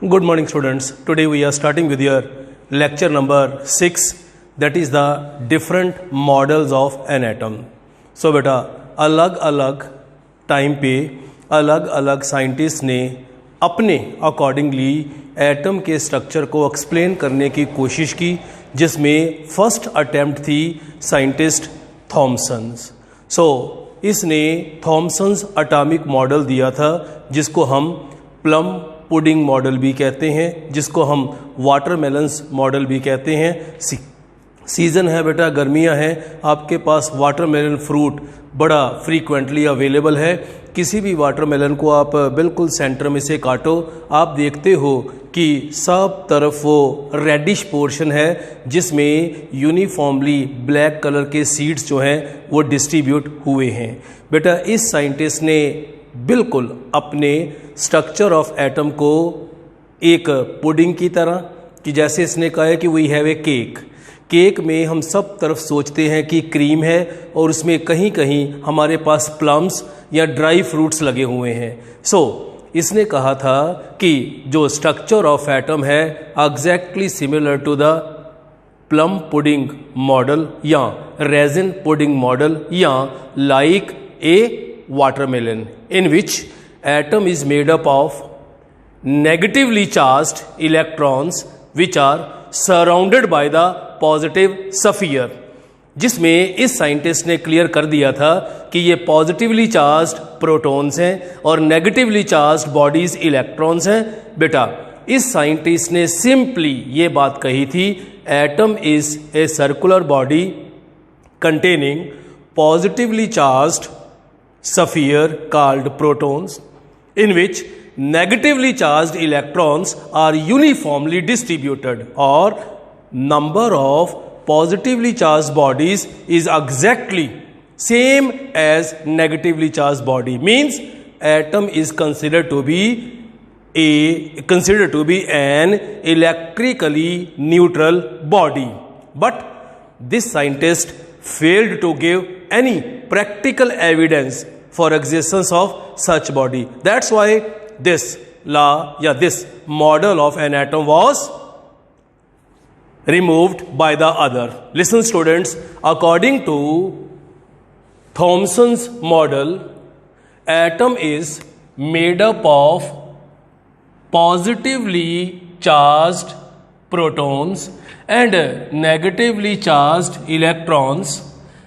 Good morning students. Today we are starting with your lecture number 6, that is the different models of an atom. So बेटा अलग अलग time पे अलग अलग scientist ने अपने अकॉर्डिंगली एटम के स्ट्रक्चर को एक्सप्लेन करने की कोशिश की, जिसमें फर्स्ट अटेम्प्ट थी साइंटिस्ट थॉमसन्स. इसने थॉमसन्स एटॉमिक मॉडल दिया था, जिसको हम प्लम पुडिंग मॉडल भी कहते हैं, जिसको हम वाटरमेलन्स मॉडल भी कहते हैं. सीज़न है बेटा, गर्मियां हैं, आपके पास वाटरमेलन फ्रूट बड़ा फ्रीक्वेंटली अवेलेबल है. किसी भी वाटरमेलन को आप बिल्कुल सेंटर में से काटो, आप देखते हो कि सब तरफ वो रेडिश पोर्शन है, जिसमें यूनिफॉर्मली ब्लैक कलर के सीड्स जो हैं वो डिस्ट्रीब्यूट हुए हैं. बेटा इस साइंटिस्ट ने बिल्कुल अपने स्ट्रक्चर ऑफ एटम को एक पुडिंग की तरह, कि जैसे इसने कहा है कि वी हैव ए केक में हम सब तरफ सोचते हैं कि क्रीम है और उसमें कहीं कहीं हमारे पास प्लम्स या ड्राई फ्रूट्स लगे हुए हैं. इसने कहा था कि जो स्ट्रक्चर ऑफ एटम है exactly similar to the plum pudding model या रेजिन पुडिंग मॉडल या like a watermelon, in which atom is made up of negatively charged electrons which are surrounded by the positive sphere. जिसमें इस scientist ने clear कर दिया था कि ये पॉजिटिवली चार्ज्ड प्रोटॉन्स हैं और नेगेटिवली चार्ज्ड बॉडीज इलेक्ट्रॉन्स हैं. बेटा इस साइंटिस्ट ने सिंपली ये बात कही थी, atom is a circular body containing positively charged sphere called protons, in which negatively charged electrons are uniformly distributed, or number of positively charged bodies is exactly same as negatively charged body. Means atom is considered to be an electrically neutral body. But this scientist failed to give any practical evidence for existence of such body. That's why this this model of an atom was removed by the other. Listen students, according to Thomson's model, atom is made up of positively charged protons and negatively charged electrons,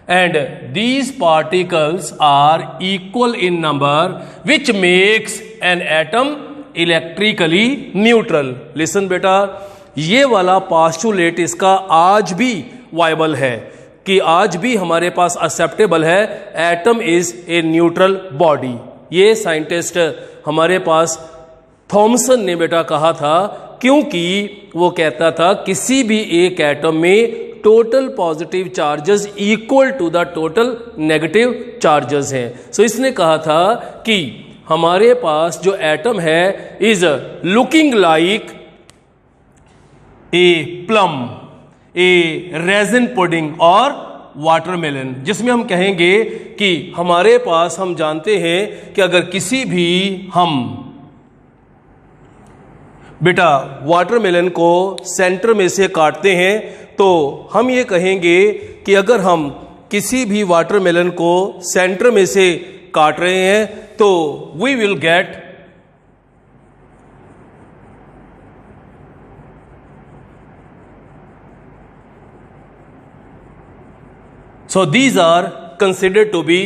and these particles are equal in number, which makes an atom electrically neutral. Listen बेटा, ये वाला postulate इसका आज भी viable है, कि आज भी हमारे पास एक्सेप्टेबल है, atom is a neutral body. ये साइंटिस्ट हमारे पास थॉमसन ने बेटा कहा था, क्योंकि वो कहता था किसी भी एक एटम में total positive charges equal to the total negative charges हैं. इसने कहा था कि हमारे पास जो एटम है is looking like a plum, A resin pudding और वाटरमेलन, जिसमें हम कहेंगे कि हमारे पास, हम जानते हैं कि अगर किसी भी हम बेटा वाटरमेलन को सेंटर में से काटते हैं तो हम ये कहेंगे कि अगर हम किसी भी वाटरमेलन को सेंटर में से काट रहे हैं तो we will get these are considered to be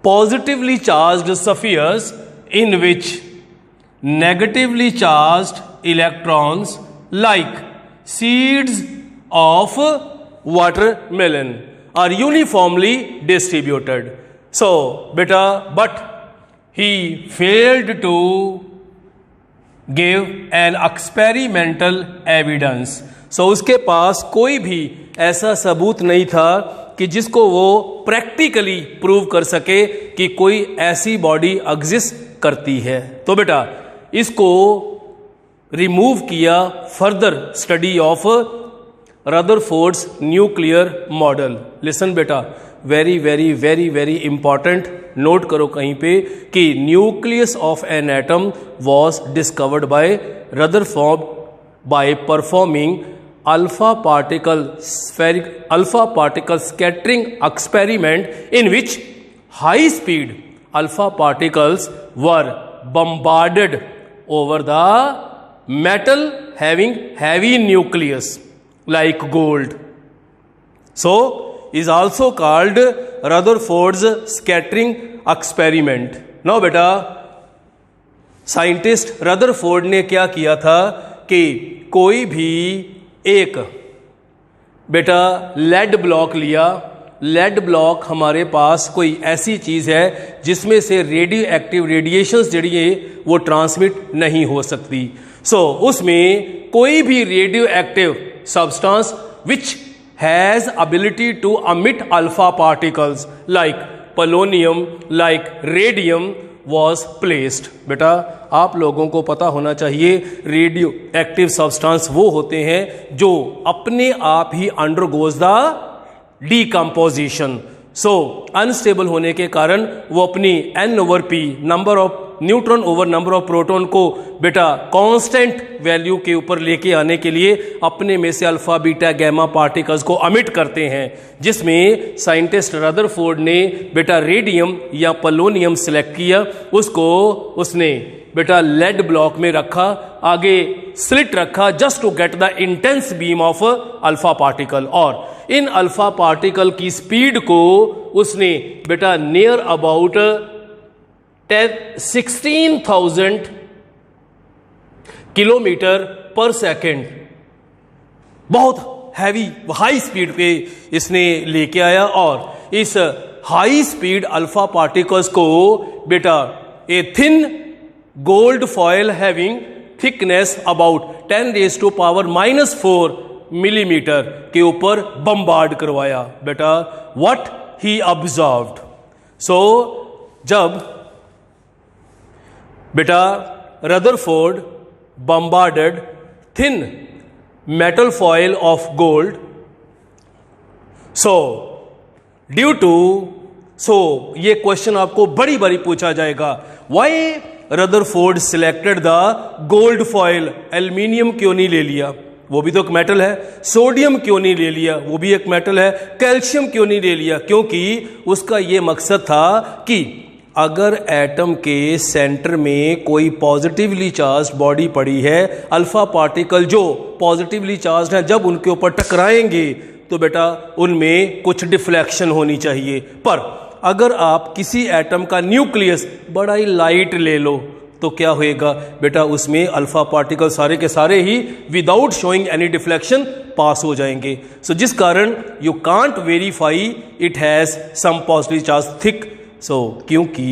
positively charged spheres in which negatively charged electrons like seeds of watermelon are uniformly distributed. Beta, but he failed to give an experimental evidence. उसके पास कोई भी ऐसा सबूत नहीं था कि जिसको वो प्रैक्टिकली प्रूव कर सके कि कोई ऐसी बॉडी एग्जिस्ट करती है. तो बेटा इसको रिमूव किया further study of Rutherford's nuclear model. Listen बेटा, very very very very important note करो कहीं पे कि nucleus of an atom was discovered by Rutherford by performing alpha particle scattering experiment in which high speed alpha particles were bombarded over the metal having heavy nucleus like gold. So is also called Rutherford's scattering experiment. Now beta scientist Rutherford ने क्या किया था कि कोई भी एक बेटा lead block लिया। लेड ब्लॉक हमारे पास कोई ऐसी चीज़ है जिसमें से रेडियो एक्टिव रेडिएशंस जड़ी है वो ट्रांसमिट नहीं हो सकती। सो उसमें कोई भी radioactive substance which has ability to emit alpha particles like polonium like radium was placed. बेटा आप लोगों को पता होना चाहिए रेडियो एक्टिव सब्सटेंस वो होते हैं जो अपने आप ही undergoes the decomposition. So unstable होने के कारण वो अपनी n/p number of neutron over number of proton को बेटा कांस्टेंट वैल्यू के ऊपर लेके आने के लिए अपने में से अल्फा बीटा गैमा पार्टिकल्स को अमिट करते हैं, जिसमें साइंटिस्ट रदरफोर्ड ने बेटा रेडियम या पोलोनियम सिलेक्ट किया। उसको उसने बेटा लेड ब्लॉक में रखा, आगे स्लिट रखा just to get the intense beam of alpha particle, और इन अल्फा पार्टिकल की स्पीड को उसने बेटा near about 16,000 kilometre per second, बहुत हैवी हाई स्पीड पे इसने लेके आया। और इस हाई स्पीड अल्फा पार्टिकल्स को बेटा a thin gold foil having thickness about 10⁻⁻⁴ millimetre के ऊपर बम्बार्ड करवाया। बेटा व्हाट ही ऑब्जर्व्ड, सो जब बेटा Rutherford bombarded thin metal foil of gold, so due to ये क्वेश्चन आपको बड़ी बड़ी पूछा जाएगा, why Rutherford selected the gold foil, aluminium क्यों नहीं ले लिया, वो भी तो एक मेटल है। सोडियम क्यों नहीं ले लिया, वो भी एक मेटल है। कैल्शियम क्यों नहीं ले लिया, क्योंकि उसका ये मकसद था कि अगर एटम के सेंटर में कोई पॉजिटिवली चार्ज बॉडी पड़ी है, अल्फा पार्टिकल जो पॉजिटिवली चार्ज है जब उनके ऊपर टकराएंगे तो बेटा उनमें कुछ डिफ्लेक्शन होनी चाहिए। पर अगर आप किसी एटम का न्यूक्लियस बड़ा ही लाइट ले लो तो क्या होएगा बेटा, उसमें अल्फा पार्टिकल सारे के सारे ही without showing any deflection pass हो जाएंगे। सो जिस कारण you can't verify it has some positive charge thick. So क्योंकि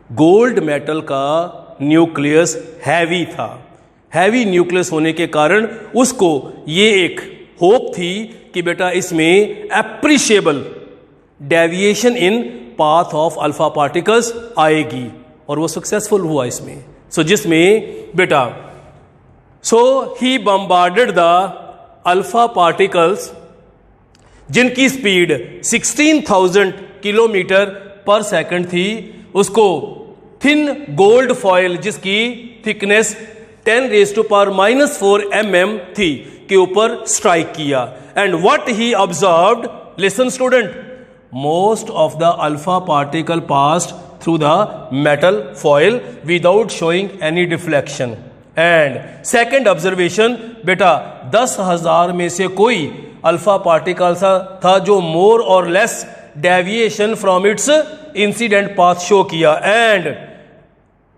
गोल्ड मेटल का न्यूक्लियस हैवी था, हैवी न्यूक्लियस होने के कारण उसको ये एक होप थी कि बेटा इसमें appreciable deviation in path of alpha particles आएगी, और वो सक्सेसफुल हुआ इसमें। सो जिसमें बेटा ही बम्बार्डेड द अल्फा पार्टिकल्स जिनकी स्पीड 16,000 किलोमीटर पर सेकंड थी, उसको थिन गोल्ड फॉयल जिसकी थिकनेस 10⁻⁻⁴ mm थी के ऊपर स्ट्राइक किया। And what he observed, listen student, most of the alpha particle passed through the metal foil without showing any deflection. And second observation बेटा 10,000 में से कोई अल्फा पार्टिकल था जो मोर और less deviation from its incident path show किया। And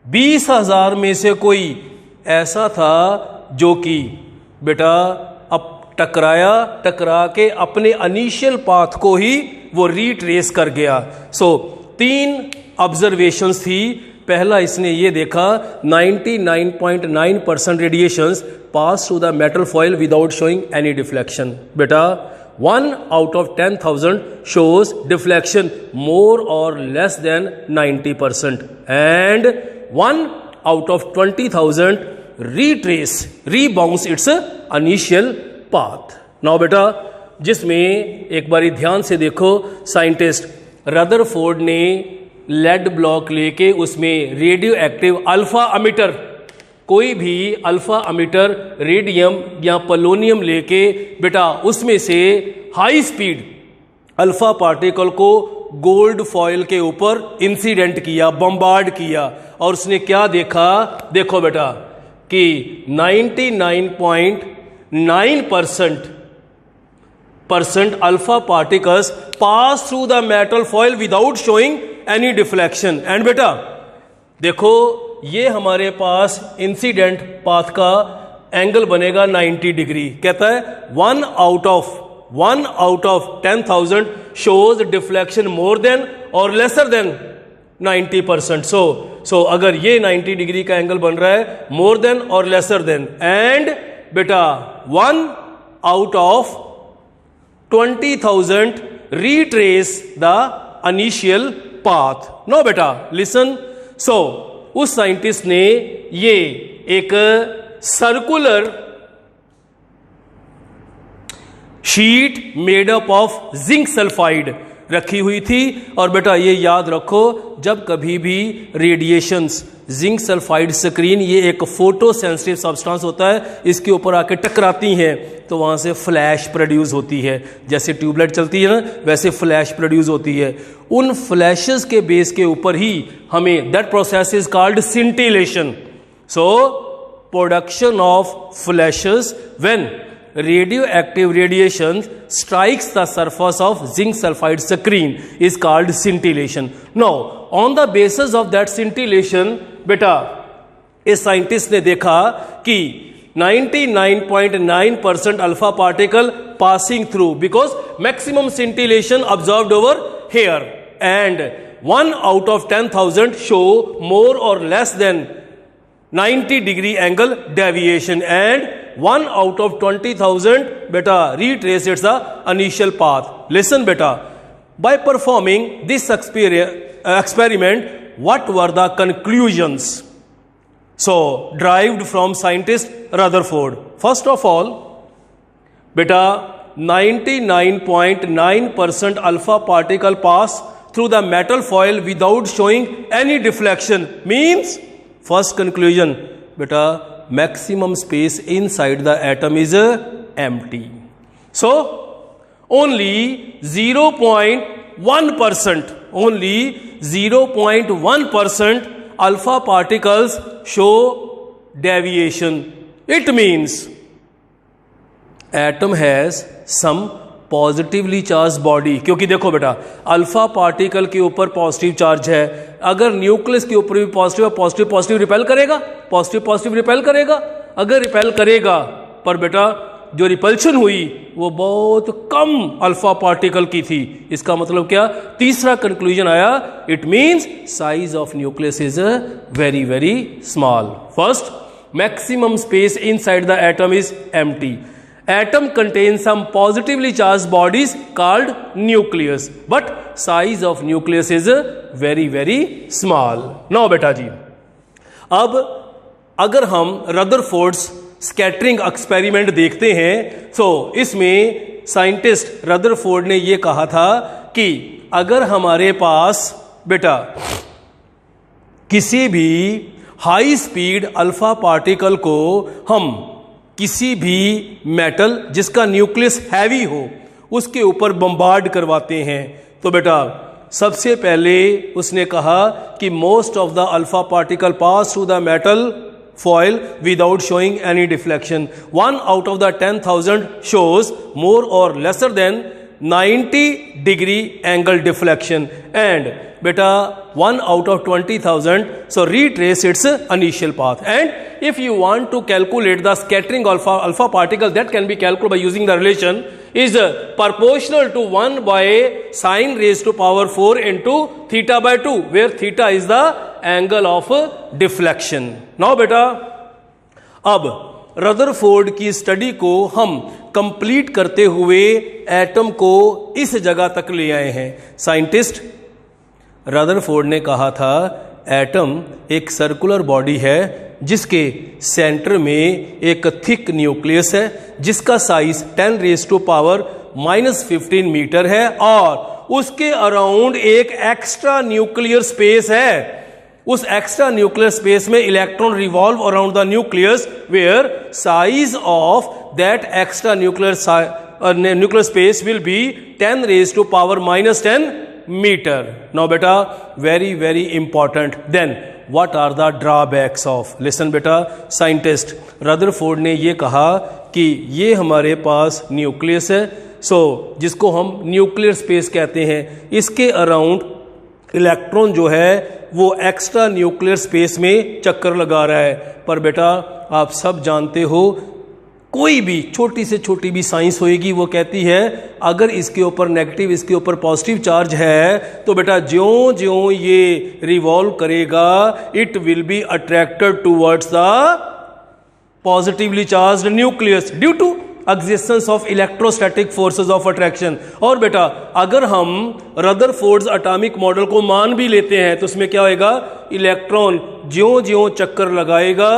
20,000 में से कोई ऐसा था जो कि बेटा अब टकरा के अपने इनिशियल पाथ को ही वो रीट्रेस कर गया। सो 3 ऑब्जर्वेशंस थी। पहला इसने ये देखा 99.9% radiations pass through the metal foil without showing any deflection. बेटा 1 out of 10,000 shows deflection more or less than 90%, and 1 out of 20,000 rebounds its initial path. Now बेटा जिसमें एक बारी ध्यान से देखो, साइंटिस्ट रदरफोर्ड ने लेड ब्लॉक लेके उसमें रेडियो एक्टिव अल्फा अमिटर, कोई भी अल्फा अमिटर रेडियम या पोलोनियम लेके बेटा उसमें से हाई स्पीड अल्फा पार्टिकल को गोल्ड फॉयल के ऊपर इंसिडेंट किया, बम्बार्ड किया, और उसने क्या देखा, देखो बेटा कि 99.9% alpha particles pass through the metal foil without showing any deflection. And बेटा देखो ये हमारे पास इंसिडेंट पाथ का एंगल बनेगा 90 डिग्री। कहता है 1 out of 10,000 shows deflection more than or lesser than 90%. So अगर ये 90 डिग्री का एंगल बन रहा है more than or lesser than, and बेटा 1 out of 20,000 retrace the initial path. Now बेटा listen. So उस साइंटिस्ट ने ये एक circular sheet made up of zinc sulphide रखी हुई थी, और बेटा ये याद रखो जब कभी भी रेडिएशंस, जिंक सल्फाइड स्क्रीन ये एक फोटो सेंसिटिव सब्सटेंस होता है, इसके ऊपर आके टकराती हैं तो वहां से फ्लैश प्रोड्यूस होती है। जैसे ट्यूबलाइट चलती है ना, वैसे फ्लैश प्रोड्यूस होती है। उन फ्लैशेस के बेस के ऊपर ही हमें that process is called scintillation. So production of flashes when radioactive radiation strikes the surface of zinc sulfide screen is called scintillation. Now on the basis of that scintillation बेटा इस scientist ने देखा कि 99.9% alpha particle passing through because maximum scintillation observed over here, and 1 out of 10,000 show more or less than 90 degree angle deviation, and 1 out of 20,000 beta retrace its initial path. Listen beta, by performing this experiment, what were the conclusions? So derived from scientist Rutherford. First of all beta 99.9% alpha particle pass through the metal foil without showing any deflection, means first conclusion beta maximum space inside the atom is empty. So only 0.1% alpha particles show deviation. It means atom has some positively charge body, क्योंकि देखो बेटा alpha particle के ऊपर positive charge है, अगर nucleus के ऊपर भी पॉजिटिव है, पॉजिटिव रिपेल करेगा, पॉजिटिव रिपेल करेगा, अगर रिपेल करेगा, पर बेटा जो रिपल्शन हुई वो बहुत कम अल्फा पार्टिकल की थी। इसका मतलब क्या, तीसरा कंक्लूजन आया, it means size of nucleus is very very small. First, maximum space inside the atom is empty. Atom contains some positively charged bodies called nucleus, but size of nucleus is very very small. Now बेटा जी, अब अगर हम Rutherford's scattering experiment देखते हैं तो इसमें scientist Rutherford ने यह कहा था कि अगर हमारे पास बेटा किसी भी हाई स्पीड अल्फा पार्टिकल को हम किसी भी मेटल जिसका न्यूक्लियस हैवी हो उसके ऊपर बम्बार्ड करवाते हैं, तो बेटा सबसे पहले उसने कहा कि most of the alpha particle pass through the metal foil without showing any deflection. 1 out of the 10,000 shows more or lesser than 90 degree angle deflection, and beta 1 out of 20,000 so retrace its initial path. And if you want to calculate the scattering alpha particle, that can be calculated by using the relation is proportional to 1 by sin raised to power 4 into theta by 2, where theta is the angle of deflection. Now beta अब Rutherford की study को हम complete करते हुए atom को इस जगह तक ले आए हैं. साइंटिस्ट रदरफोर्ड ने कहा था एटम एक सर्कुलर बॉडी है जिसके सेंटर में एक थिक न्यूक्लियस है जिसका size 10 raised to power -15 metre है, और उसके अराउंड एक एक्स्ट्रा न्यूक्लियर स्पेस है। उस एक्स्ट्रा न्यूक्लियर स्पेस में electron revolve around the nucleus where size of that extra nuclear space will be 10 raised to power -10 meter. Now beta, very very important. Then what are the drawbacks of? Listen beta, scientist Rutherford ने ये कहा कि ये हमारे पास nucleus है, जिसको हम nuclear space कहते हैं, इसके अराउंड इलेक्ट्रॉन जो है वो एक्स्ट्रा न्यूक्लियर स्पेस में चक्कर लगा रहा है। पर बेटा आप सब जानते हो, कोई भी छोटी से छोटी भी साइंस होएगी वो कहती है अगर इसके ऊपर नेगेटिव इसके ऊपर पॉजिटिव चार्ज है तो बेटा ज्यों ज्यों ये रिवॉल्व करेगा it will be attracted towards the positively charged nucleus due to existence of electrostatic forces of attraction. और बेटा अगर हम रदरफोर्ड्स एटॉमिक मॉडल को मान भी लेते हैं तो उसमें क्या होएगा, इलेक्ट्रॉन ज्यों ज्यों चक्कर लगाएगा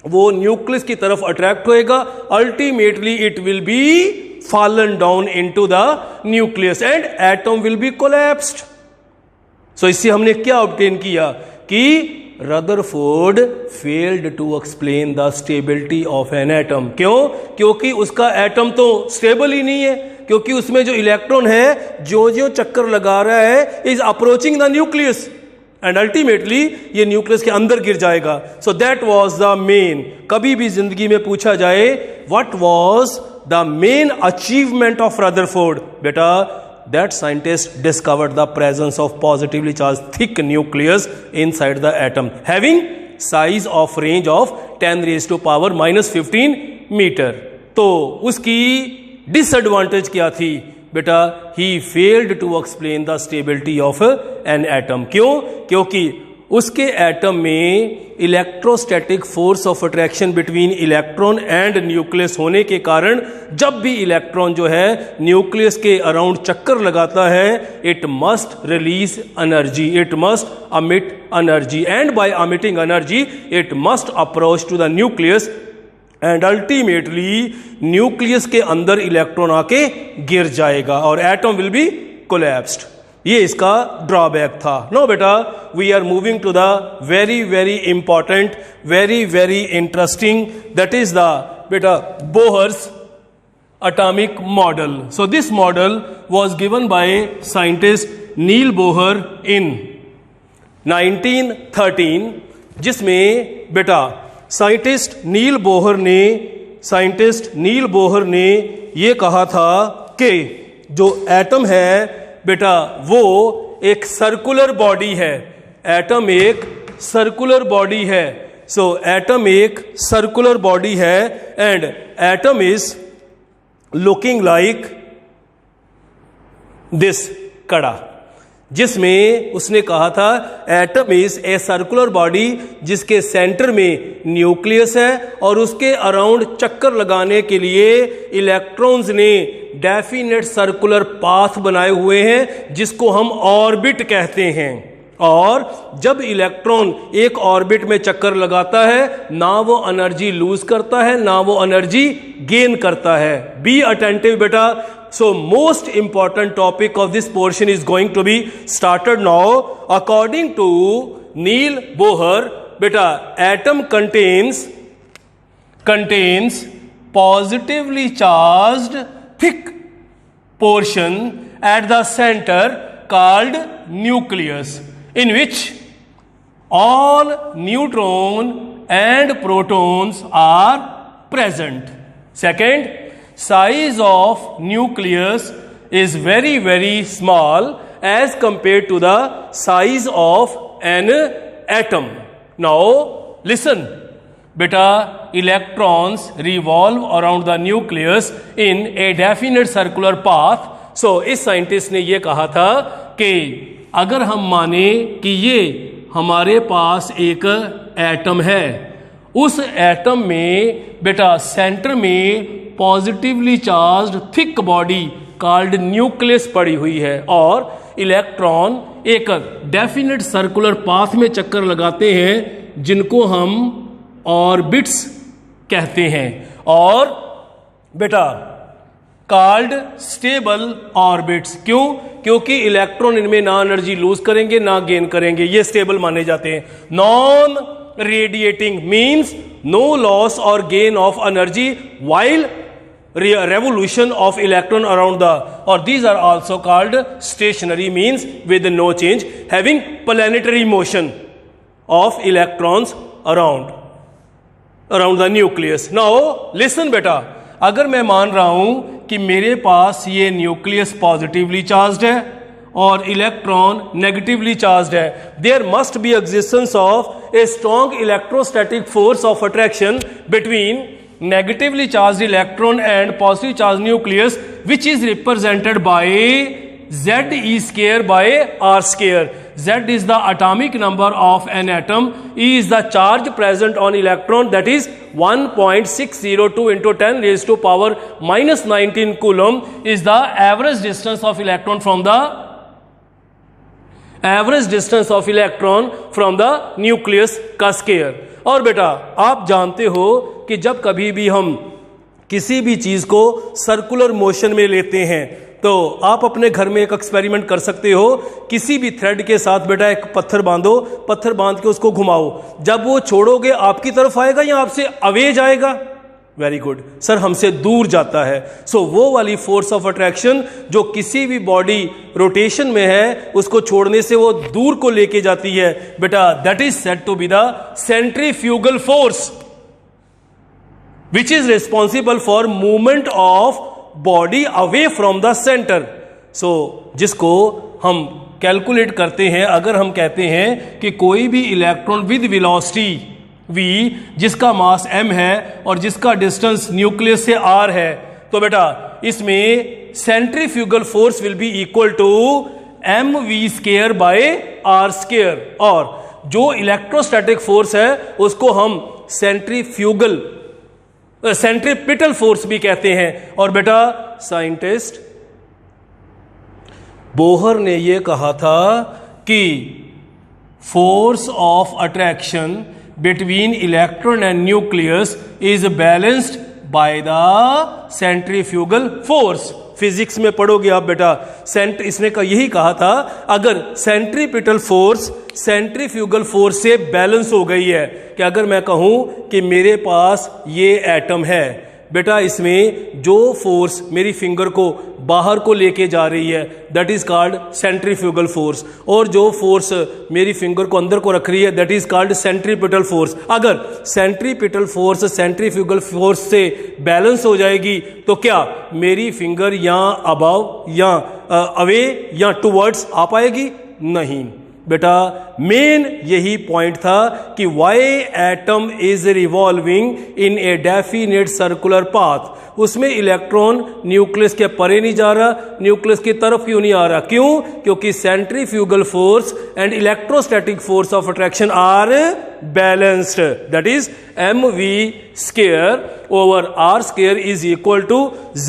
वो न्यूक्लियस की तरफ अट्रैक्ट होएगा, ultimately it will be fallen down into the nucleus and atom will be collapsed. So इससे हमने क्या ऑब्टेन किया कि Rutherford failed to explain the stability of an atom. क्यों? क्योंकि उसका एटम तो स्टेबल ही नहीं है, क्योंकि उसमें जो इलेक्ट्रॉन है जो जो चक्कर लगा रहा है is approaching the nucleus and ultimately ये न्यूक्लियस के अंदर गिर जाएगा। So that was the main, कभी भी जिंदगी में पूछा जाए what was the main achievement of Rutherford, बेटा that scientist discovered the presence of positively charged thick nucleus inside the atom having size of range of 10 raised to power -15 meter। तो उसकी disadvantage क्या थी बेटा, he failed to explain the stability of an atom। क्यों? क्योंकि उसके atom में electrostatic force of attraction between electron and nucleus होने के कारण जब भी इलेक्ट्रॉन जो है न्यूक्लियस के अराउंड चक्कर लगाता है it must release energy, it must emit energy and by emitting energy it must approach to the nucleus and ultimately nucleus के अंदर इलेक्ट्रॉन आके गिर जाएगा और एटम विल बी कोलैप्स्ड। ये इसका ड्रॉबैक था। नो बेटा, we are moving to the very very important, very very interesting, that is the बेटा Bohr's atomic model. So this model was given by scientist Neil Bohr in 1913, जिसमें बेटा scientist नील Bohr ने ये कहा था कि जो एटम है बेटा वो एक सर्कुलर बॉडी है, एटम एक सर्कुलर बॉडी है। सो एटम एक सर्कुलर बॉडी है and atom is looking like this कड़ा, जिसमें उसने कहा था atom is a circular body जिसके सेंटर में न्यूक्लियस है और उसके अराउंड चक्कर लगाने के लिए इलेक्ट्रॉन्स ने डेफिनेट सर्कुलर पाथ बनाए हुए हैं जिसको हम ऑर्बिट कहते हैं। और जब इलेक्ट्रॉन एक ऑर्बिट में चक्कर लगाता है ना वो एनर्जी लूज करता है ना वो एनर्जी गेन करता है। बी अटेंटिव बेटा। So most important topic of this portion is going to be started now. According to Neil Bohr, beta, atom contains positively charged thick portion at the center called nucleus, in which all neutron and protons are present. Second, size of nucleus is very very small as compared to the size of an atom. Now listen beta, electrons revolve around the nucleus in a definite circular path. So इस scientist ने ये कहा था कि अगर हम माने कि ये हमारे पास एक एटम है, उस एटम में बेटा सेंटर में positively charged thick body called nucleus पड़ी हुई है और इलेक्ट्रॉन एक डेफिनेट सर्कुलर पाथ में चक्कर लगाते हैं जिनको हम ऑर्बिट्स कहते हैं। और बेटा कॉल्ड स्टेबल ऑर्बिट्स। क्यों? क्योंकि इलेक्ट्रॉन इनमें ना एनर्जी लूज करेंगे ना गेन करेंगे, ये स्टेबल माने जाते हैं। Non radiating means no loss और gain of energy while revolution of electron around the, or these are also called stationary, means with no change, having planetary motion of electrons around the nucleus. Now listen बेटा, अगर मैं मान रहा हूं कि मेरे पास ये न्यूक्लियस पॉजिटिवली चार्ज्ड है और इलेक्ट्रॉन नेगेटिवली चार्ज्ड है, there must be existence of a strong electrostatic force of attraction between negatively charged electron and positively charged nucleus, which is represented by Z square by R square. Z is the atomic number of an atom. E is the charge present on electron, that is 1.602 into 10 raised to power minus 19 coulomb is the average distance of electron from the nucleus का square. और बेटा आप जानते हो कि जब कभी भी हम किसी भी चीज को सर्कुलर मोशन में लेते हैं तो आप अपने घर में एक एक्सपेरिमेंट कर सकते हो। किसी भी थ्रेड के साथ बेटा एक पत्थर बांधो, पत्थर बांध के उसको घुमाओ, जब वो छोड़ोगे आपकी तरफ आएगा या आपसे अवे जाएगा? वेरी गुड सर, हमसे दूर जाता है। सो वो वाली फोर्स ऑफ अट्रैक्शन जो किसी भी बॉडी रोटेशन में है उसको छोड़ने से वो दूर को लेके जाती है बेटा, that is said to be the centrifugal force which is responsible for movement of body away from the centre. So जिसको हम कैलकुलेट करते हैं, अगर हम कहते हैं कि कोई भी इलेक्ट्रॉन विद वेलोसिटी v जिसका मास m है और जिसका डिस्टेंस न्यूक्लियस से r है, तो बेटा इसमें centrifugal force will be equal to mv square by r square, और जो इलेक्ट्रोस्टैटिक फोर्स है उसको हम सेंट्रीपिटल फोर्स भी कहते हैं। और बेटा साइंटिस्ट बोहर ने यह कहा था कि force of attraction between electron and nucleus is balanced by the centrifugal force। Physics में पढ़ोगे आप बेटा, इसने यही कहा था, अगर सेंट्रीपिटल फोर्स सेंट्रीफ्यूगल फोर्स से बैलेंस हो गई है, कि अगर मैं कहूं कि मेरे पास ये एटम है बेटा, इसमें जो फोर्स मेरी फिंगर को बाहर को लेके जा रही है that is called centrifugal force, और जो फोर्स मेरी फिंगर को अंदर को रख रही है that is called centripetal force. अगर सेंट्रीपिटल फोर्स सेंट्रीफ्यूगल फोर्स से बैलेंस हो जाएगी तो क्या मेरी फिंगर या अबव या अवे या टुवर्ड्स आ पाएगी? नहीं बेटा, मेन यही पॉइंट था कि Y atom is revolving in a definite circular path. उसमें इलेक्ट्रॉन न्यूक्लियस के परे नहीं जा रहा, न्यूक्लियस की तरफ क्यों नहीं आ रहा? क्यों? क्योंकि centrifugal force and electrostatic force of attraction are balanced, that is mv square over r square is equal to z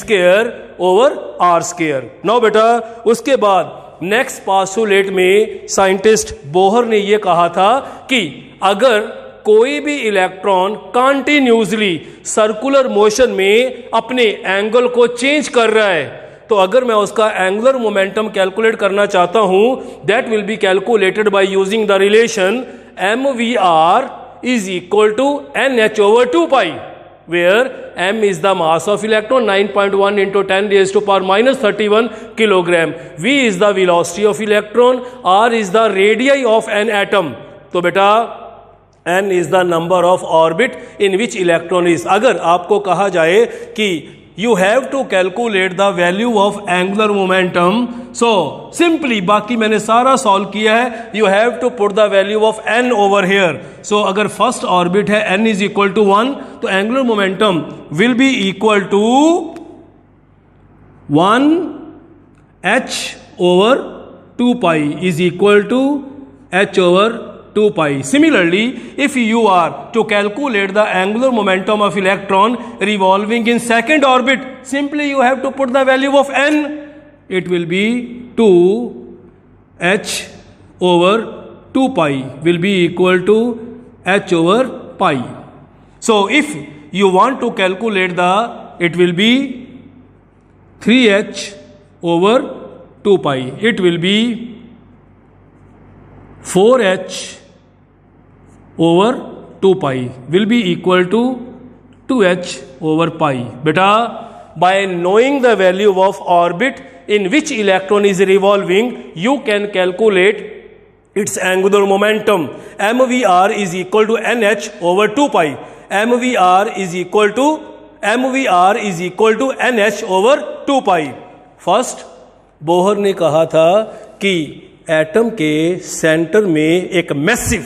square over r square. Now बेटा उसके बाद नेक्स्ट पास्टुलेट में साइंटिस्ट बोहर ने यह कहा था कि अगर कोई भी इलेक्ट्रॉन कंटिन्यूसली सर्कुलर मोशन में अपने एंगल को चेंज कर रहा है, तो अगर मैं उसका एंगुलर मोमेंटम कैलकुलेट करना चाहता हूं, that will be calculated by using the relation mvr is equal to nh over 2 pi, where m is the mass of electron 9.1 into 10 raised to power minus 31 kilogram, v is the velocity of electron, r is the radii of an atom। तो बेटा n is the number of orbit in which electron is। अगर आपको कहा जाए कि you have to calculate the value of angular momentum, so simply बाकी मैंने सारा सॉल्व किया है, you have to put the value of n over here। so अगर फर्स्ट ऑर्बिट है n is equal to 1, तो angular momentum will be equal to 1 h over 2 pi is equal to h over 2 pi। Similarly, if you are to calculate the angular momentum of electron revolving in second orbit, simply you have to put the value of n. It will be 2h over 2 pi will be equal to h over pi। So if you want to calculate it will be 3h/2 pi. It will be 4h/2 pi will be equal to 2h/pi. Beta, by knowing the value of orbit in which electron is revolving, you can calculate its angular momentum. mvr is equal to nh/2 pi. mvr is equal to nh/2 pi. First, Bohr ने कहा था कि atom के centre में एक massive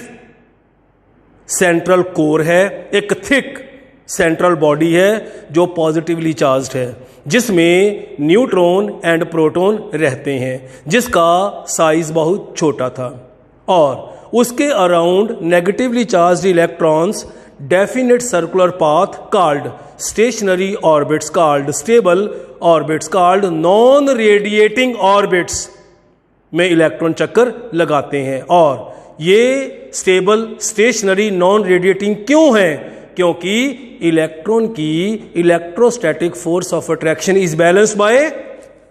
central core है, एक thick central body है जो पॉजिटिवली चार्ज्ड है, जिसमें न्यूट्रॉन एंड प्रोटॉन रहते हैं, जिसका साइज बहुत छोटा था, और उसके around negatively charged electrons definite circular path called stationary orbits, called stable orbits, called non radiating orbits में इलेक्ट्रॉन चक्कर लगाते हैं. और ये स्टेबल, स्टेशनरी, नॉन रेडिएटिंग क्यों है? क्योंकि इलेक्ट्रॉन की electrostatic force of attraction is balanced bye,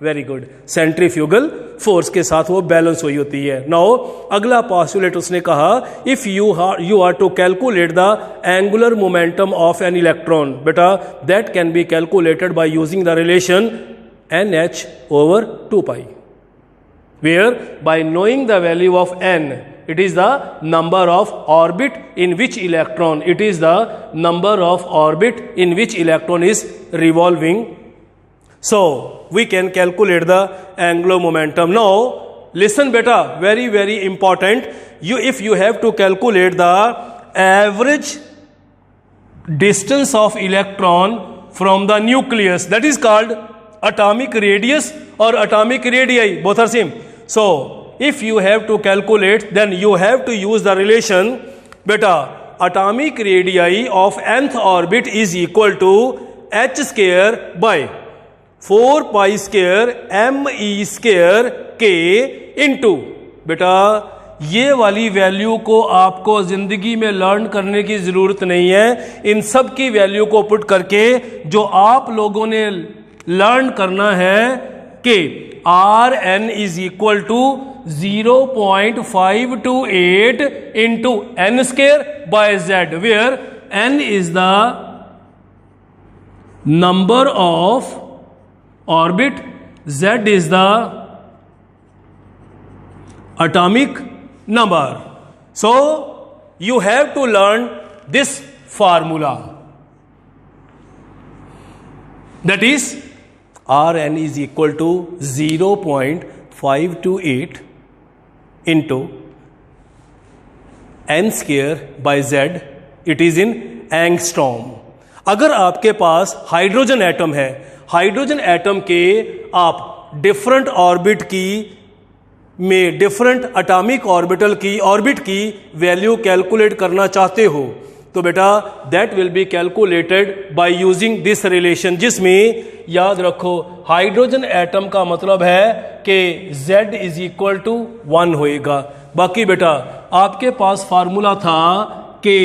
very good, centrifugal force के साथ वो बैलेंस हुई होती है. नाउ अगला पॉस्टुलेट उसने कहा, if you are to calculate the angular momentum of an electron, बेटा that can be calculated by using the relation nh/2 pi, where by knowing the value of n, it is the number of orbit in which electron, it is the number of orbit in which electron is revolving. So we can calculate the angular momentum. Now listen beta, very very important. If you have to calculate the average distance of electron from the nucleus, that is called atomic radius or atomic radii, both are same. So if you have to calculate, then you have to use the relation, beta, atomic radii of nth orbit is equal to h square by 4 pi square me square k into, बेटा ये वाली value को आपको जिंदगी में learn करने की जरूरत नहीं है. इन सब की वैल्यू को पुट करके जो आप लोगों ने लर्न करना है कि r n is equal to 0.528 into n square by z, where n is the number of orbit, z is the atomic number. So you have to learn this formula, that is Rn is equal to 0.528 into n square by z, it is in angstrom. अगर आपके पास hydrogen atom है, hydrogen atom के आप different orbit की में different atomic orbital की orbit की value calculate करना चाहते हो, तो बेटा that will be calculated by using this relation, जिसमें याद रखो हाइड्रोजन एटम का मतलब है कि z इज इक्वल टू 1 होएगा. बाकी बेटा आपके पास फार्मूला था कि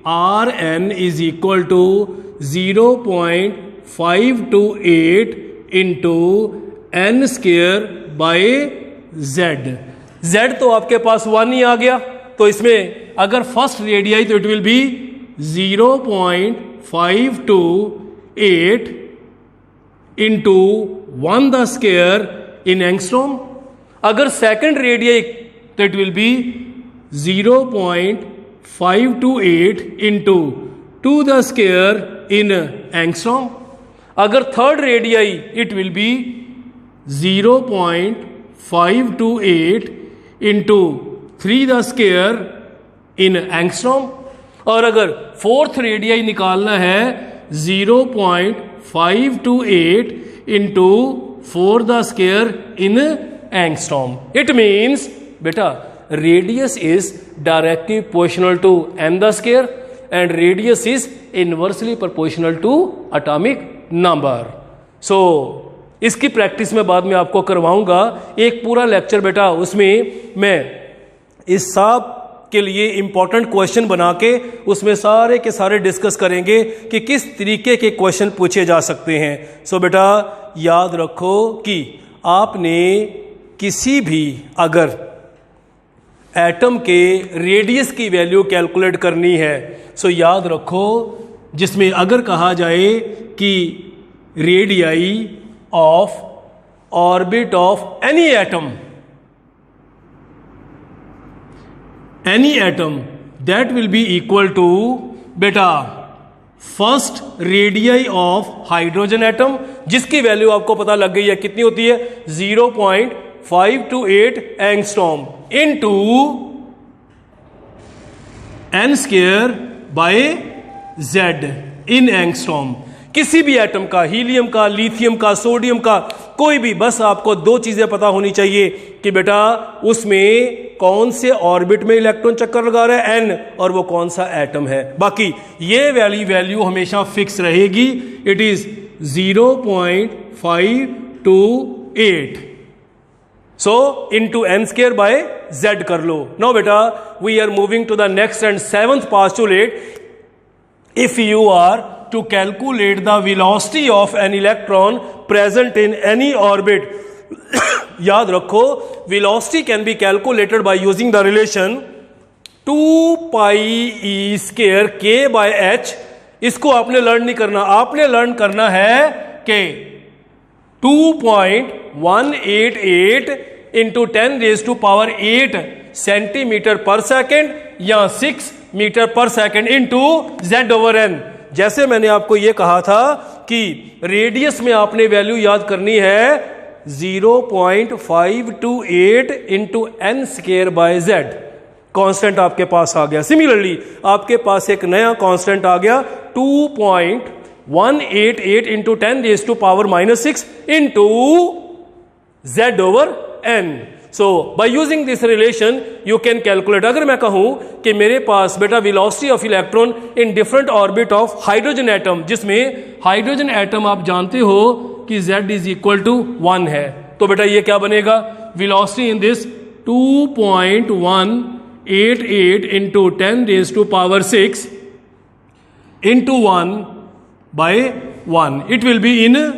r n is equal to 0.528 into n square by z. Z तो आपके पास 1 ही आ गया, तो इसमें अगर फर्स्ट रेडियाई तो it will be 0.528 into 1 the square in angstrom. अगर सेकंड रेडियाई तो it will be 0.528 into 2 the square in angstrom. अगर third radii it will be 0.528 into 3 the square in angstrom. और अगर फोर्थ रेडियाई निकालना है 0.528 into 4 the square in angstrom. It means बेटा radius is directly proportional to n the square and radius is inversely proportional to atomic number. So इसकी practice में बाद में आपको करवाऊंगा एक पूरा लेक्चर बेटा, उसमें मैं इस सब के लिए इंपॉर्टेंट क्वेश्चन बना के उसमें सारे के सारे डिस्कस करेंगे कि किस तरीके के क्वेश्चन पूछे जा सकते हैं। सो बेटा याद रखो कि आपने किसी भी अगर एटम के रेडियस की वैल्यू कैलकुलेट करनी है, सो याद रखो जिसमें अगर कहा जाए कि radii of orbit of any atom that will be equal to बेटा first radii of hydrogen atom, जिसकी वैल्यू आपको पता लग गई है कितनी होती है 0.528 angstrom into n square by z in angstrom. किसी भी एटम का, हीलियम का, लिथियम का, सोडियम का, कोई भी, बस आपको दो चीजें पता होनी चाहिए कि बेटा उसमें कौन से ऑर्बिट में इलेक्ट्रॉन चक्कर लगा रहा है n, और वो कौन सा एटम है। बाकी ये वैल्यू हमेशा फिक्स रहेगी, it is 0.528। So into n square by z कर लो। नाउ बेटा we are moving to the next and seventh postulate. If you are to calculate the velocity of an electron present in any orbit याद रखो velocity can be calculated by using the relation 2 pi e square k by h। इसको आपने learn नहीं करना, आपने learn करना है कि 2.188 इंटू 10⁸ सेंटीमीटर पर सेकेंड या 6 मीटर पर सेकेंड इंटू z/n। जैसे मैंने आपको यह कहा था कि रेडियस में आपने वैल्यू याद करनी है 0.528 into n square by z। Constant आपके पास आ गया। सिमिलरली आपके पास एक नया कांस्टेंट आ गया 2.188 into 10⁻⁻6 into z/n। So by using this relation you can calculate. अगर मैं कहूं कि मेरे पास बेटा velocity of electron in different orbit of hydrogen atom, जिसमें हाइड्रोजन एटम आप जानते हो कि z इज इक्वल टू 1 है, तो बेटा ये क्या बनेगा velocity in this 2.188 into 10⁻6 into 1/1। It will be in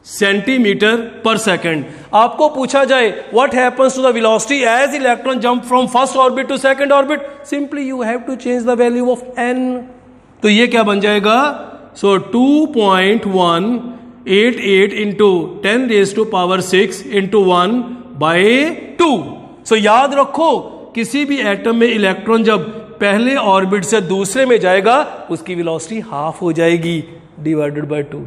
centimetre per second. आपको पूछा जाए what happens to the velocity as electron jump from first orbit to second orbit, simply you have to change the value of n। तो ये क्या बन जाएगा, सो 2.188 into 10⁻6 into 1/2। सो याद रखो किसी भी एटम में इलेक्ट्रॉन जब पहले ऑर्बिट से दूसरे में जाएगा उसकी वेलोसिटी हाफ हो जाएगी डिवाइडेड बाय 2।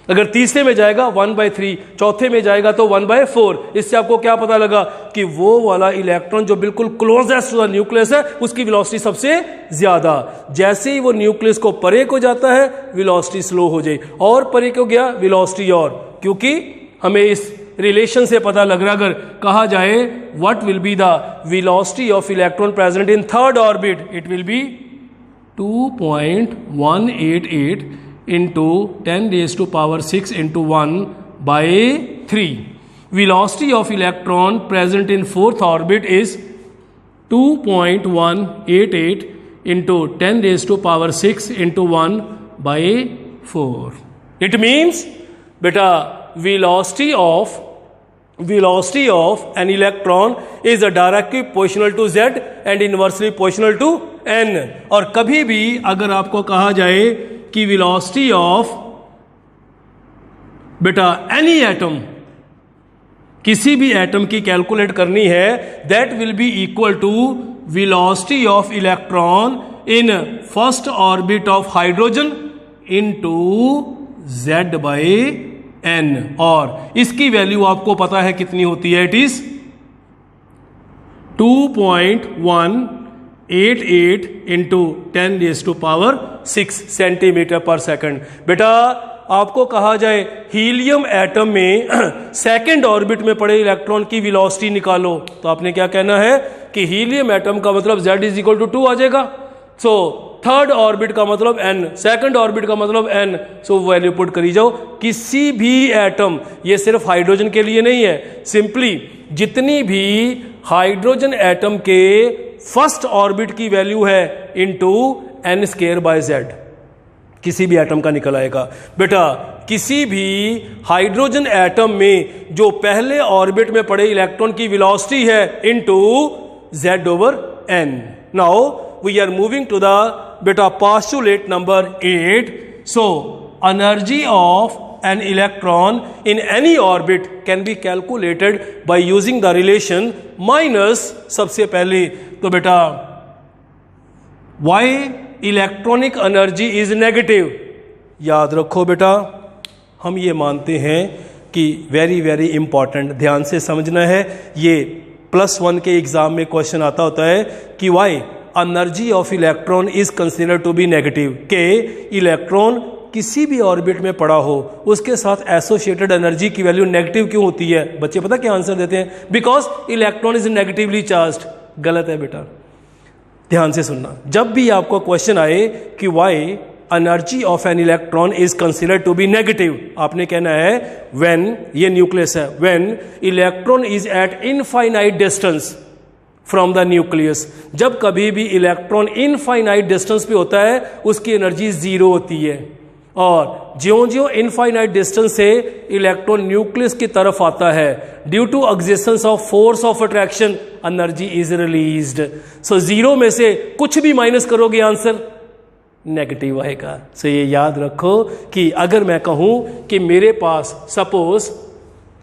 अगर तीसरे में जाएगा 1/3, चौथे में जाएगा तो 1/4। इससे आपको क्या पता लगा कि वो वाला इलेक्ट्रॉन जो बिल्कुल क्लोजेस्ट टू द न्यूक्लियस है उसकी वेलोसिटी सबसे ज्यादा। जैसे ही वो न्यूक्लियस को परे को जाता है वेलोसिटी स्लो हो जाए, और परे को गया वेलोसिटी और, क्योंकि हमें इस रिलेशन से पता लग रहा है। अगर कहा जाए what will be the velocity of electron present in third orbit, it will B 2.188 into 10⁻6 into 1/3. Velocity of electron present in fourth orbit is 2.188 into 10⁻6 into 1/4. It means beta velocity of an electron is directly proportional to z and inversely proportional to n। और कभी भी अगर आपको कहा जाए कि velocity of बेटा any atom, किसी भी एटम की कैलकुलेट करनी है, that will be equal to velocity of electron in first orbit of hydrogen into z/n। और इसकी वैल्यू आपको पता है कितनी होती है, इट इज 2.188 इंटू 10⁻6 सेंटीमीटर पर सेकंड। बेटा आपको कहा जाए हीलियम एटम में सेकंड ऑर्बिट में पड़े इलेक्ट्रॉन की वेलोसिटी निकालो, तो आपने क्या कहना है कि हीलियम एटम का मतलब z इज इक्वल टू 2 आ जाएगा। सो थर्ड ऑर्बिट का मतलब n, सेकंड ऑर्बिट का मतलब n। सो वैल्यू पुट करी जाओ। किसी भी एटम, ये सिर्फ हाइड्रोजन के लिए नहीं है, सिंपली जितनी भी हाइड्रोजन एटम के फर्स्ट ऑर्बिट की वैल्यू है into n square by z, किसी भी एटम का निकल आएगा। बेटा किसी भी हाइड्रोजन एटम में जो पहले ऑर्बिट में पड़े इलेक्ट्रॉन की वेलोसिटी है into z over n। Now we are moving to the बेटा postulate number 8। So energy of an electron in any orbit can be calculated by using the relation minus, सबसे पहले तो बेटा why electronic energy is negative। याद रखो बेटा, हम ये मानते हैं कि वेरी वेरी इंपॉर्टेंट, ध्यान से समझना है, ये +1 के एग्जाम में क्वेश्चन आता होता है कि why energy of electron is considered to be negative, के इलेक्ट्रॉन किसी भी ऑर्बिट में पड़ा हो उसके साथ एसोसिएटेड एनर्जी की वैल्यू नेगेटिव क्यों होती है। बच्चे पता क्या आंसर देते हैं, because electron is negatively charged. गलत है बेटा, ध्यान से सुनना। जब भी आपको क्वेश्चन आए कि why energy of an electron is considered to be negative, आपने कहना है व्हेन, ये न्यूक्लियस है, when electron is at infinite distance from the nucleus. जब कभी भी इलेक्ट्रॉन इनफाइनाइट डिस्टेंस पे होता है उसकी एनर्जी 0 होती है, और ज्यों ज्यों इनफाइनाइट डिस्टेंस से इलेक्ट्रॉन न्यूक्लियस की तरफ आता है, due to existence of force of attraction energy is released. So 0 में से कुछ भी माइनस करोगे आंसर नेगेटिव आएगा। सो ये याद रखो कि अगर मैं कहूं कि मेरे पास सपोज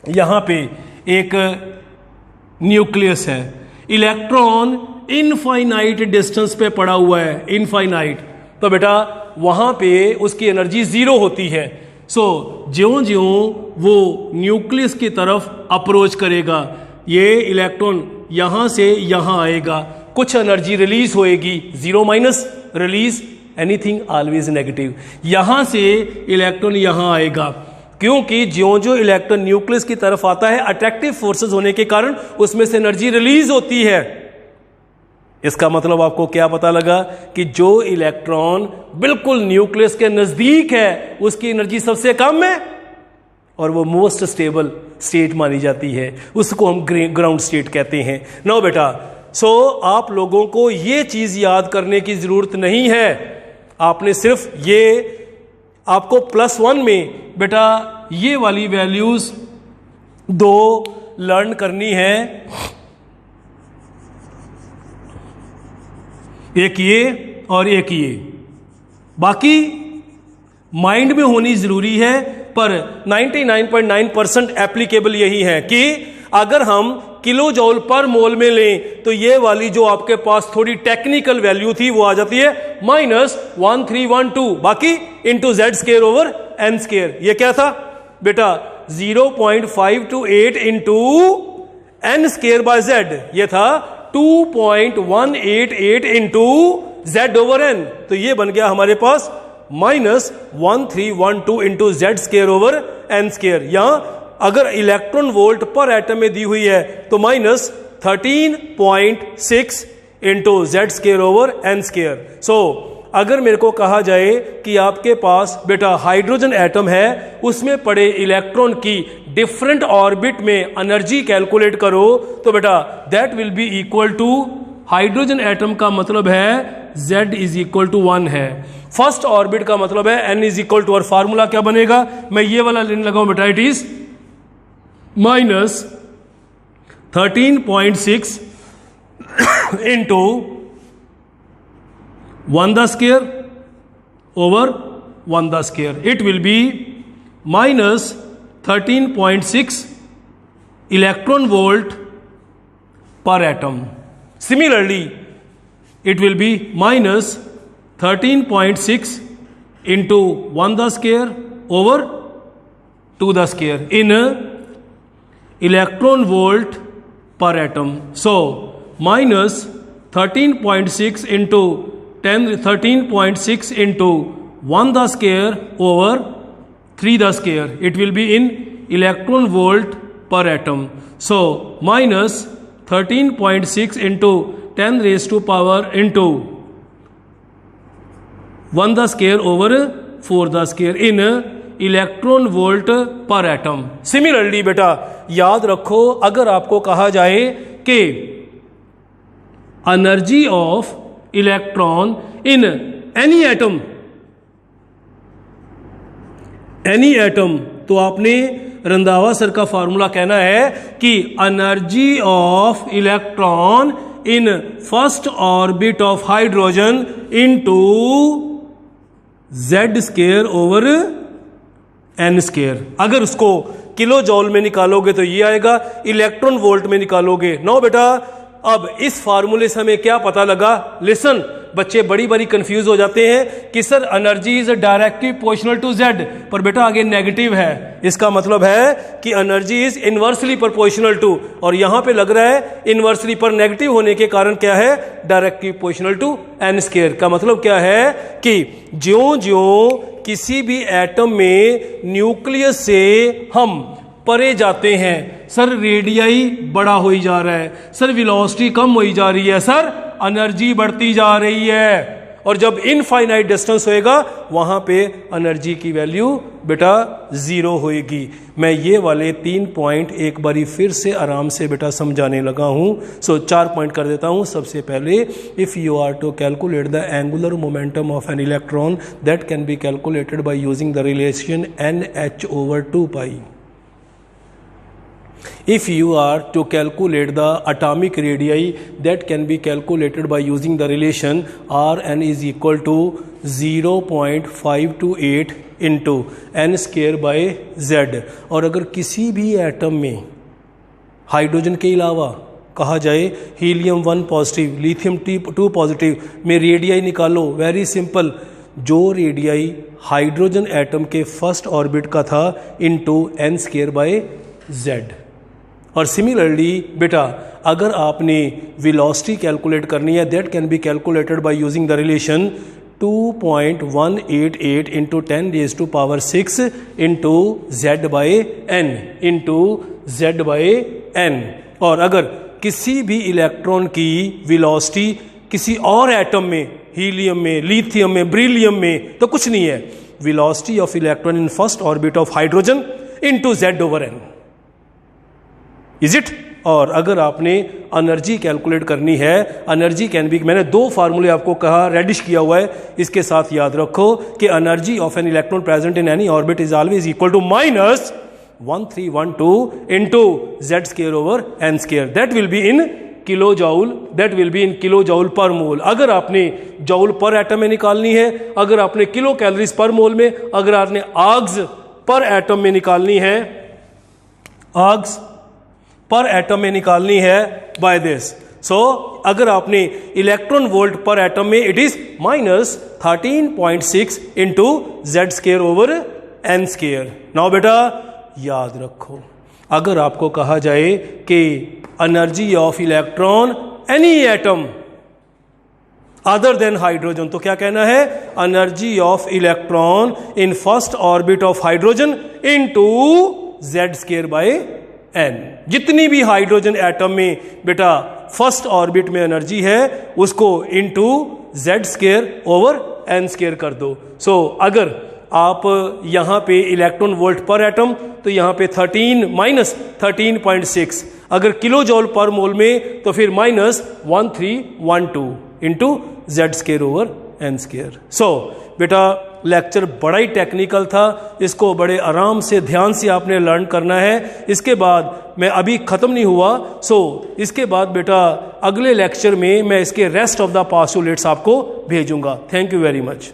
यहां पे एक न्यूक्लियस है, इलेक्ट्रॉन इनफाइनाइट डिस्टेंस पे पड़ा हुआ है, इनफाइनाइट, तो बेटा वहां पे उसकी एनर्जी 0 होती है। सो ज्यों ज्यों वो न्यूक्लियस की तरफ अप्रोच करेगा, ये इलेक्ट्रॉन यहां से यहां आएगा, कुछ एनर्जी रिलीज होएगी, 0 minus release anything always negative. यहां से इलेक्ट्रॉन यहां आएगा, क्योंकि ज्यों ज्यों इलेक्ट्रॉन न्यूक्लियस की तरफ आता है अट्रैक्टिव फोर्सेस होने के कारण उसमें से एनर्जी रिलीज होती है। इसका मतलब आपको क्या पता लगा कि जो इलेक्ट्रॉन बिल्कुल न्यूक्लियस के नजदीक है उसकी एनर्जी सबसे कम है और वो मोस्ट स्टेबल स्टेट मानी जाती है, उसको हम ग्राउंड स्टेट कहते हैं। नो बेटा, सो आप लोगों को ये चीज याद करने की जरूरत नहीं है, आपने सिर्फ ये आपको +1 में बेटा ये वाली वैल्यूज 2 लर्न करनी है, एक ये और एक ये, बाकी माइंड में होनी जरूरी है। पर 99.9% एप्लीकेबल यही है कि अगर हम किलो जॉल पर मोल में लें तो ये वाली जो आपके पास थोड़ी टेक्निकल वैल्यू थी वो आ जाती है -1312, बाकी इंटू Z² ओवर n²। ये क्या था बेटा 0.528 इंटू n² बाय Z, ये था 2.188 इंटू Z ओवर n। तो ये बन गया हमारे पास -1312 इंटू Z² ओवर n²। यहां अगर इलेक्ट्रॉन वोल्ट पर एटम में दी हुई है तो -13.6 इंटू Z² ओवर n²। सो अगर मेरे को कहा जाए कि आपके पास बेटा हाइड्रोजन एटम है, उसमें पड़े इलेक्ट्रॉन की डिफरेंट ऑर्बिट में एनर्जी कैलकुलेट करो, तो बेटा that will be equal to, hydrogen atom का मतलब है Z इज इक्वल टू 1 है, फर्स्ट ऑर्बिट का मतलब है n इज इक्वल टू, और फार्मूला क्या बनेगा, मैं ये वाला लेने लगाऊं बेटा, it is -13.6 into 1² over 1²। It will be -13.6 electron volt per atom. Similarly it will be -13.6 into 1² over 2² in electron volt per atom. So -13.6 into 13.6 into 1² over 3². It will be in electron volt per atom. So -13.6 into 10 raised to power into 1² over 4² in electron volt per atom. Similarly बेटा याद रखो, अगर आपको कहा जाए कि energy of electron in any atom, तो आपने रंधावा सर का फॉर्मूला कहना है कि energy of electron in first orbit of hydrogen into z square over n square. अगर उसको किलो जॉल में निकालोगे तो ये आएगा, इलेक्ट्रॉन वोल्ट में निकालोगे। नो बेटा, अब इस फार्मूले से हमें क्या पता लगा? लिसन, बच्चे बड़ी बड़ी कंफ्यूज हो जाते हैं कि sir energy is directly proportional to z, पर बेटा आगे नेगेटिव है। इसका मतलब है कि energy is inversely proportional to, और यहां पे लग रहा है इनवर्सली पर नेगेटिव होने के कारण क्या है? Directly proportional to n square. का मतलब क्या है कि ज्यों ज्यों किसी भी एटम में न्यूक्लियस से हम परे जाते हैं, सर रेडियाई बड़ा हो ही जा रहा है, सर वेलोसिटी कम हो ही जा रही है, सर एनर्जी बढ़ती जा रही है। और जब इनफाइनाइट डिस्टेंस होएगा वहां पे एनर्जी की वैल्यू बेटा 0 होएगी। मैं ये वाले 3 पॉइंट एक बारी फिर से आराम से बेटा समझाने लगा हूं। 4 पॉइंट कर देता हूं। सबसे पहले, if you are to calculate the angular momentum of an electron that can be calculated by using the relation NH/2π। If you are to calculate the atomic radii, that can be calculated by using the relation Rn is equal to 0.528 into n square by z। और अगर किसी भी atom में hydrogen के अलावा कहा जाए helium 1 positive, lithium 2 positive में रेडियाई निकालो। वेरी सिंपल, जो रेडियाई हाइड्रोजन एटम के फर्स्ट ऑर्बिट का था into n square by z। और सिमिलरली बेटा अगर आपने वेलोसिटी कैलकुलेट करनी है, that can be calculated by using the relation 2.188 into 10⁻⁶ into z by n into z by n। और अगर किसी भी इलेक्ट्रॉन की वेलोसिटी किसी और एटम में, हीलियम में, लिथियम में, ब्रिलियम में, तो कुछ नहीं है, velocity of electron in first orbit of hydrogen into z/n। Is it? और अगर आपने एनर्जी कैलकुलेट करनी है, एनर्जी कैन बी, मैंने 2 फार्मूले आपको कहा, रेडिश किया हुआ है, इसके साथ याद रखो कि energy of an electron present in any orbit is always equal to -1312 into z square over n square. That will be in kilojoule per mole. अगर आपने जॉउल पर एटम में निकालनी है, अगर आपने किलो कैलोरीज पर मोल में, अगर आपने आर्ग्स पर एटम में निकालनी है, आर्ग्स पर एटम में निकालनी है बाय दिस। सो अगर आपने इलेक्ट्रॉन वोल्ट पर एटम में, it is -13.6 into z square over n square. Now बेटा याद रखो, अगर आपको कहा जाए कि energy of electron any atom other than hydrogen, तो क्या कहना है? Energy of electron in first orbit of hydrogen into z square by n। जितनी भी हाइड्रोजन एटम में बेटा फर्स्ट ऑर्बिट में एनर्जी है उसको into z square over n square कर दो। सो अगर आप यहां पे इलेक्ट्रॉन वोल्ट पर एटम, तो यहां पे 13-13.6, अगर किलो जॉल पर मोल में तो फिर -1312 into z square over n square. So बेटा लेक्चर बड़ा ही टेक्निकल था, इसको बड़े आराम से ध्यान से आपने लर्न करना है। इसके बाद मैं अभी ख़त्म नहीं हुआ, इसके बाद बेटा अगले लेक्चर में मैं इसके रेस्ट ऑफ द पोस्टुलेट्स आपको भेजूंगा। Thank you very much.